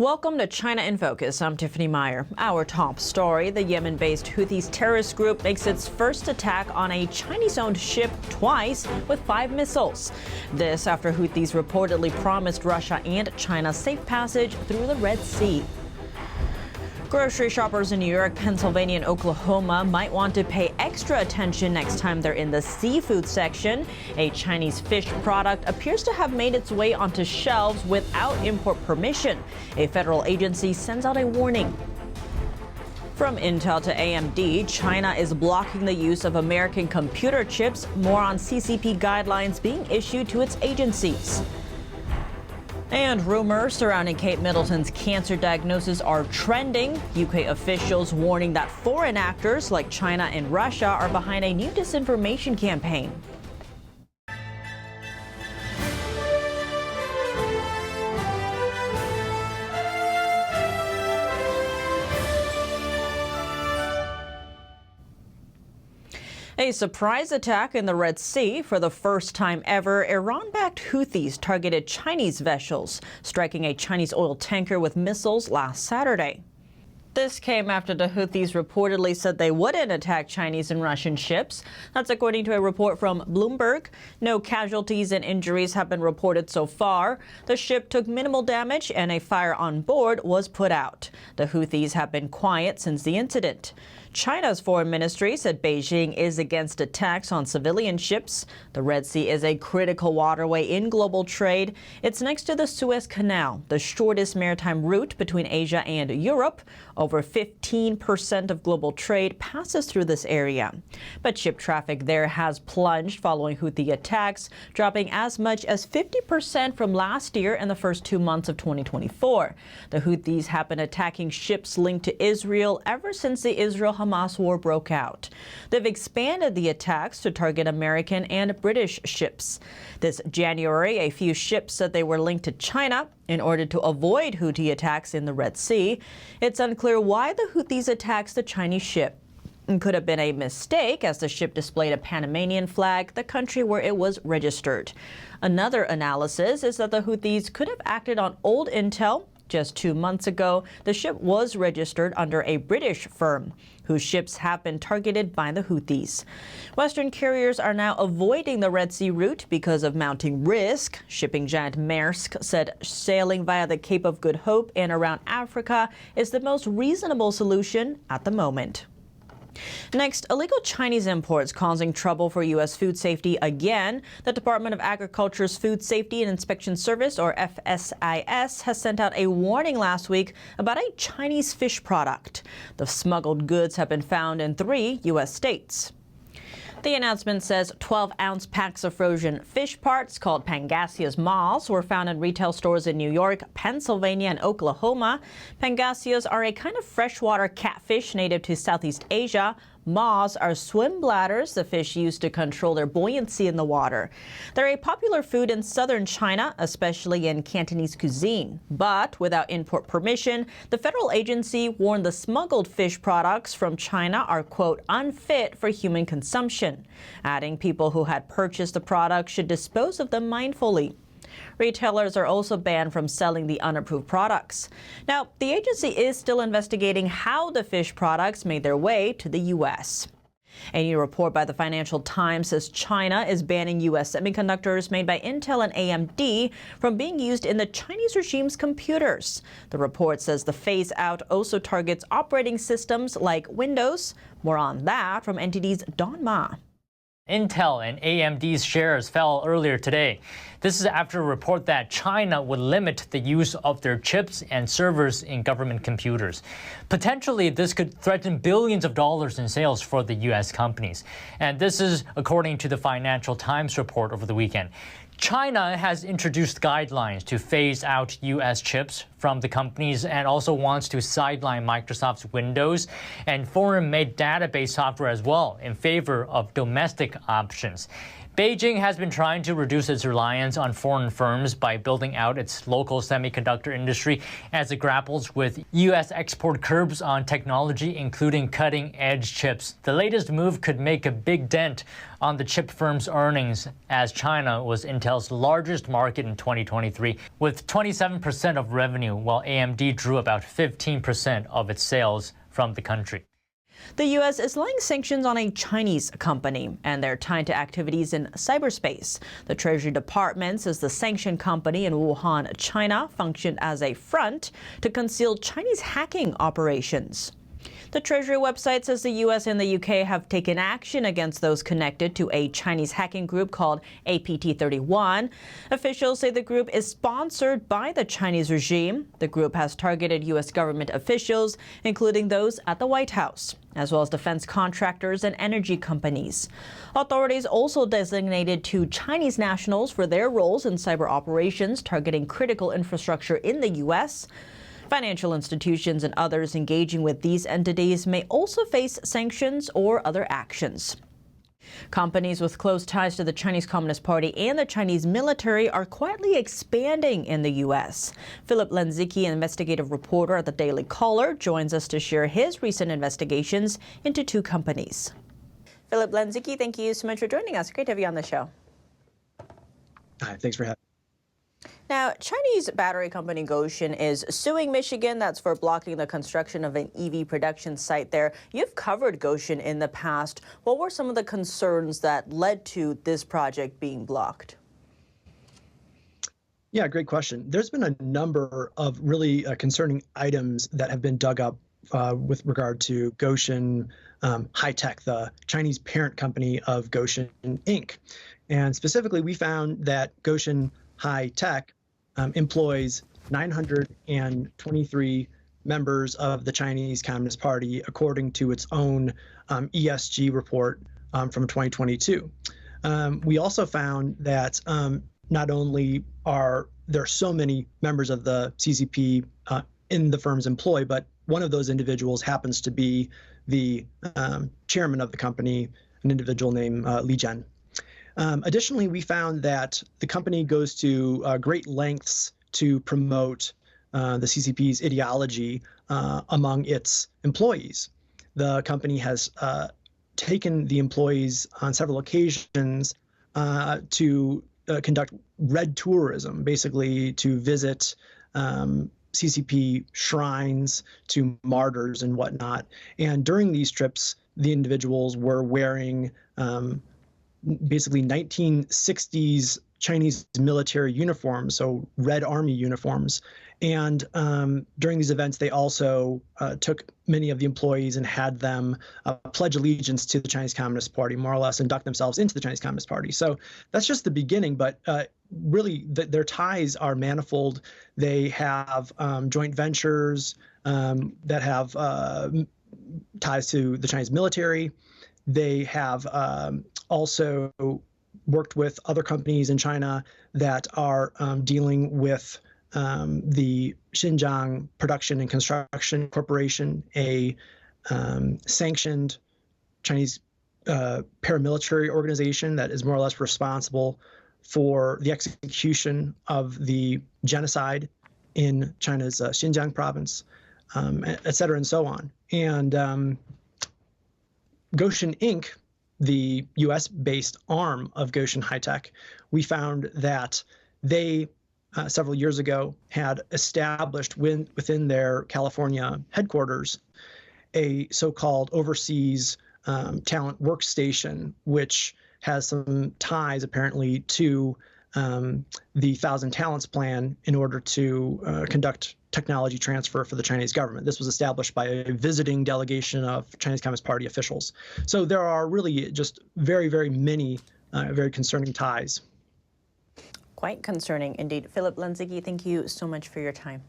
Welcome to China in Focus. I'm Tiffany Meyer. Our top story, the Yemen-based Houthis terrorist group makes its first attack on a Chinese-owned ship twice with 5 missiles. This after Houthis reportedly promised Russia and China safe passage through the Red Sea. Grocery shoppers in New York, Pennsylvania, and Oklahoma might want to pay extra attention next time they're in the seafood section. A Chinese fish product appears to have made its way onto shelves without import permission. A federal agency sends out a warning. From Intel to AMD, China is blocking the use of American computer chips. More on CCP guidelines being issued to its agencies. And rumors surrounding Kate Middleton's cancer diagnosis are trending. UK officials warning that foreign actors like China and Russia are behind a new disinformation campaign. A surprise attack in the Red Sea. For the first time ever, Iran-backed Houthis targeted Chinese vessels, striking a Chinese oil tanker with missiles last Saturday. This came after the Houthis reportedly said they wouldn't attack Chinese and Russian ships. That's according to a report from Bloomberg. No casualties and injuries have been reported so far. The ship took minimal damage and a fire on board was put out. The Houthis have been quiet since the incident. China's foreign ministry said Beijing is against attacks on civilian ships. The Red Sea is a critical waterway in global trade. It's next to the Suez Canal, the shortest maritime route between Asia and Europe. Over 15% of global trade passes through this area. But ship traffic there has plunged following Houthi attacks, dropping as much as 50% from last year in the first 2 months of 2024. The Houthis have been attacking ships linked to Israel ever since the Israel-Hamas war broke out. They've expanded the attacks to target American and British ships. This January, a few ships said they were linked to China in order to avoid Houthi attacks in the Red Sea. It's unclear why the Houthis attacked the Chinese ship. It could have been a mistake, as the ship displayed a Panamanian flag, the country where it was registered. Another analysis is that the Houthis could have acted on old intel. Just 2 months ago, the ship was registered under a British firm, whose ships have been targeted by the Houthis. Western carriers are now avoiding the Red Sea route because of mounting risk. Shipping giant Maersk said sailing via the Cape of Good Hope and around Africa is the most reasonable solution at the moment. Next, illegal Chinese imports causing trouble for U.S. food safety again. The Department of Agriculture's Food Safety and Inspection Service, or FSIS, has sent out a warning last week about a Chinese fish product. The smuggled goods have been found in 3 U.S. states. The announcement says 12-ounce packs of frozen fish parts called Pangasius maws were found in retail stores in New York, Pennsylvania, and Oklahoma. Pangasius are a kind of freshwater catfish native to Southeast Asia. Maws are swim bladders the fish use to control their buoyancy in the water. They're a popular food in southern China, especially in Cantonese cuisine. But without import permission, the federal agency warned the smuggled fish products from China are, quote, unfit for human consumption, adding people who had purchased the product should dispose of them mindfully. Retailers are also banned from selling the unapproved products. Now, the agency is still investigating how the fish products made their way to the U.S. A new report by the Financial Times says China is banning U.S. semiconductors made by Intel and AMD from being used in the Chinese regime's computers. The report says the phase-out also targets operating systems like Windows. More on that from NTD's Don Ma. Intel and AMD's shares fell earlier today. This is after a report that China would limit the use of their chips and servers in government computers. Potentially, this could threaten billions of dollars in sales for the U.S. companies. And this is according to the Financial Times report over the weekend. China has introduced guidelines to phase out U.S. chips from the companies and also wants to sideline Microsoft's Windows and foreign-made database software as well in favor of domestic options. Beijing has been trying to reduce its reliance on foreign firms by building out its local semiconductor industry as it grapples with U.S. export curbs on technology, including cutting-edge chips. The latest move could make a big dent on the chip firm's earnings, as China was Intel's largest market in 2023, with 27% of revenue, while AMD drew about 15% of its sales from the country. The U.S. is laying sanctions on a Chinese company, and they're tied to activities in cyberspace. The Treasury Department says the sanctioned company in Wuhan, China, functioned as a front to conceal Chinese hacking operations. The Treasury website says the U.S. and the U.K. have taken action against those connected to a Chinese hacking group called APT31. Officials say the group is sponsored by the Chinese regime. The group has targeted U.S. government officials, including those at the White House, as well as defense contractors and energy companies. Authorities also designated 2 Chinese nationals for their roles in cyber operations targeting critical infrastructure in the U.S. Financial institutions and others engaging with these entities may also face sanctions or other actions. Companies with close ties to the Chinese Communist Party and the Chinese military are quietly expanding in the U.S. Philip Lenzicki, an investigative reporter at the Daily Caller, joins us to share his recent investigations into 2 companies. Philip Lenzicki, thank you so much for joining us. Great to have you on the show. Hi, thanks for having me. Now, Chinese battery company Gotion is suing Michigan. That's for blocking the construction of an EV production site there. You've covered Gotion in the past. What were some of the concerns that led to this project being blocked? Yeah, great question. There's been a number of really concerning items that have been dug up with regard to Gotion High-Tech, the Chinese parent company of Gotion Inc. And specifically, we found that Gotion High-Tech employs 923 members of the Chinese Communist Party, according to its own ESG report from 2022. We also found that not only are there so many members of the CCP in the firm's employ, but one of those individuals happens to be the chairman of the company, an individual named Li Jian. Additionally, we found that the company goes to great lengths to promote the CCP's ideology among its employees. The company has taken the employees on several occasions to conduct red tourism, basically to visit CCP shrines, to martyrs and whatnot. And during these trips, the individuals were wearing basically 1960s Chinese military uniforms, so Red Army uniforms. And during these events, they also took many of the employees and had them pledge allegiance to the Chinese Communist Party, more or less induct themselves into the Chinese Communist Party. So that's just the beginning, but really their ties are manifold. They have joint ventures that have ties to the Chinese military. They have also worked with other companies in China that are dealing with the Xinjiang Production and Construction Corporation, a sanctioned Chinese paramilitary organization that is more or less responsible for the execution of the genocide in China's Xinjiang province, et cetera, and so on. And Gotion Inc., the U.S.-based arm of Gotion High-Tech, we found that they, several years ago, had established within their California headquarters a so-called overseas talent workstation, which has some ties, apparently, to the Thousand Talents plan in order to conduct technology transfer for the Chinese government. This was established by a visiting delegation of Chinese Communist Party officials. So there are really just very, very many very concerning ties. Quite concerning indeed. Philip Lenzicki, thank you so much for your time.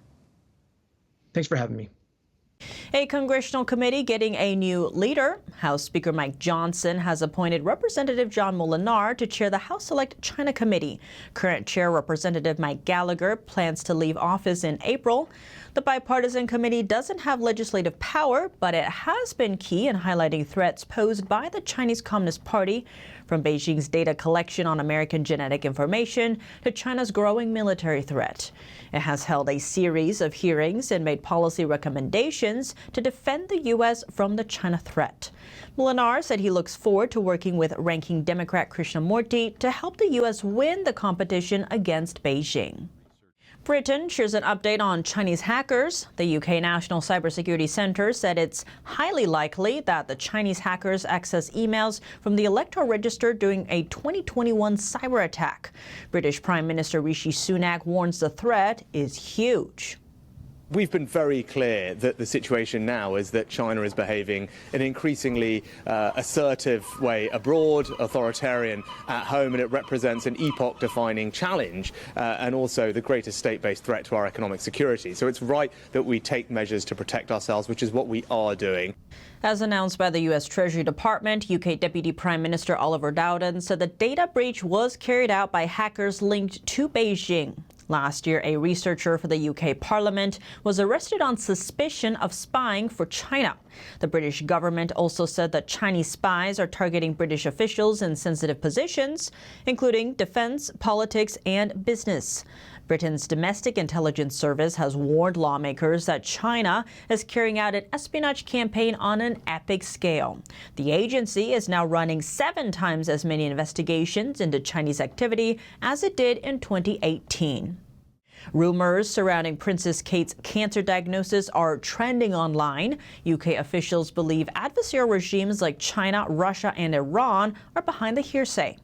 Thanks for having me. A congressional committee getting a new leader. House Speaker Mike Johnson has appointed Representative John Moolenaar to chair the House Select China Committee. Current chair Representative Mike Gallagher plans to leave office in April. The bipartisan committee doesn't have legislative power, but it has been key in highlighting threats posed by the Chinese Communist Party, from Beijing's data collection on American genetic information to China's growing military threat. It has held a series of hearings and made policy recommendations to defend the U.S. from the China threat. Moolenaar said he looks forward to working with ranking Democrat Krishnamurti to help the U.S. win the competition against Beijing. Britain shares an update on Chinese hackers. The UK National Cybersecurity Centre said it's highly likely that the Chinese hackers access emails from the Electoral Register during a 2021 cyber attack. British Prime Minister Rishi Sunak warns the threat is huge. We've been very clear that the situation now is that China is behaving in an increasingly assertive way abroad, authoritarian at home, and it represents an epoch-defining challenge and also the greatest state-based threat to our economic security. So it's right that we take measures to protect ourselves, which is what we are doing. As announced by the U.S. Treasury Department, UK Deputy Prime Minister Oliver Dowden said the data breach was carried out by hackers linked to Beijing. Last year, a researcher for the UK Parliament was arrested on suspicion of spying for China. The British government also said that Chinese spies are targeting British officials in sensitive positions, including defense, politics, and business. Britain's Domestic Intelligence Service has warned lawmakers that China is carrying out an espionage campaign on an epic scale. The agency is now running 7 times as many investigations into Chinese activity as it did in 2018. Rumors surrounding Princess Kate's cancer diagnosis are trending online. UK officials believe adversarial regimes like China, Russia, and Iran are behind the hearsay.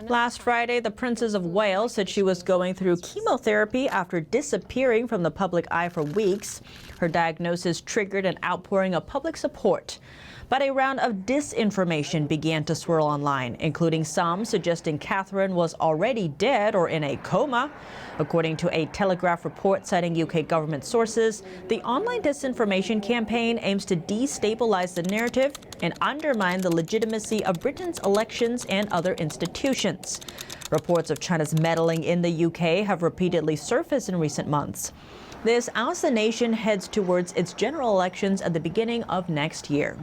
Last Friday, the Princess of Wales said she was going through chemotherapy after disappearing from the public eye for weeks. Her diagnosis triggered an outpouring of public support. But a round of disinformation began to swirl online, including some suggesting Catherine was already dead or in a coma. According to a Telegraph report citing UK government sources, the online disinformation campaign aims to destabilize the narrative and undermine the legitimacy of Britain's elections and other institutions. Reports of China's meddling in the UK have repeatedly surfaced in recent months. This as the nation heads towards its general elections at the beginning of next year.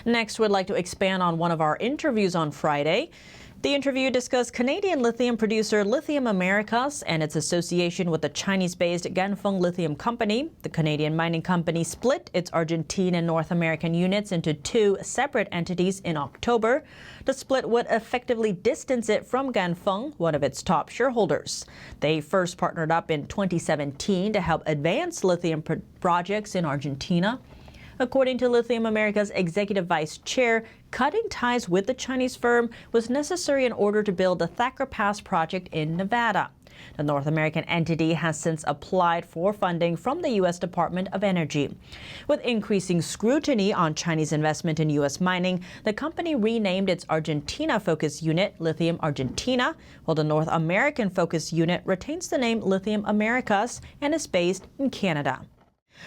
Next, we'd like to expand on one of our interviews on Friday. The interview discussed Canadian lithium producer Lithium Americas and its association with the Chinese-based Ganfeng Lithium Company. The Canadian mining company split its Argentine and North American units into 2 separate entities in October. The split would effectively distance it from Ganfeng, one of its top shareholders. They first partnered up in 2017 to help advance lithium projects in Argentina. According to Lithium America's executive vice chair, cutting ties with the Chinese firm was necessary in order to build the Thacker Pass project in Nevada. The North American entity has since applied for funding from the U.S. Department of Energy. With increasing scrutiny on Chinese investment in U.S. mining, the company renamed its Argentina-focused unit Lithium Argentina, while the North American-focused unit retains the name Lithium Americas and is based in Canada.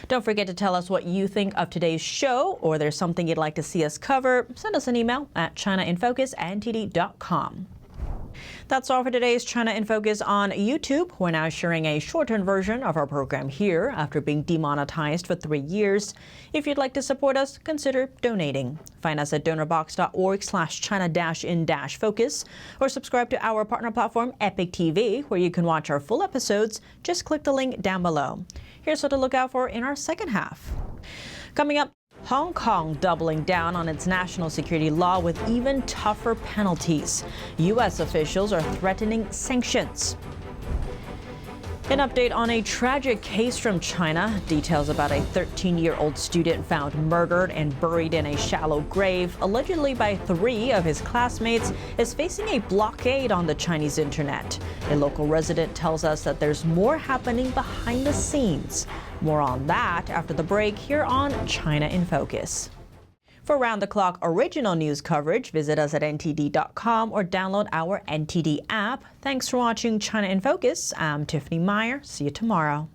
Don't forget to tell us what you think of today's show, or there's something you'd like to see us cover. Send us an email at chinainfocus@ntd.com. That's all for today's China in Focus on YouTube. We're now sharing a shortened version of our program here after being demonetized for 3 years. If you'd like to support us, consider donating. Find us at donorbox.org/China-in-focus or subscribe to our partner platform Epic TV, where you can watch our full episodes. Just click the link down below. Here's what to look out for in our second half. Coming up, Hong Kong doubling down on its national security law with even tougher penalties. U.S. officials are threatening sanctions. An update on a tragic case from China. Details about a 13-year-old student found murdered and buried in a shallow grave, allegedly by 3 of his classmates, is facing a blockade on the Chinese internet. A local resident tells us that there's more happening behind the scenes. More on that after the break here on China in Focus. For round-the-clock original news coverage, visit us at ntd.com or download our NTD app. Thanks for watching China in Focus. I'm Tiffany Meyer. See you tomorrow.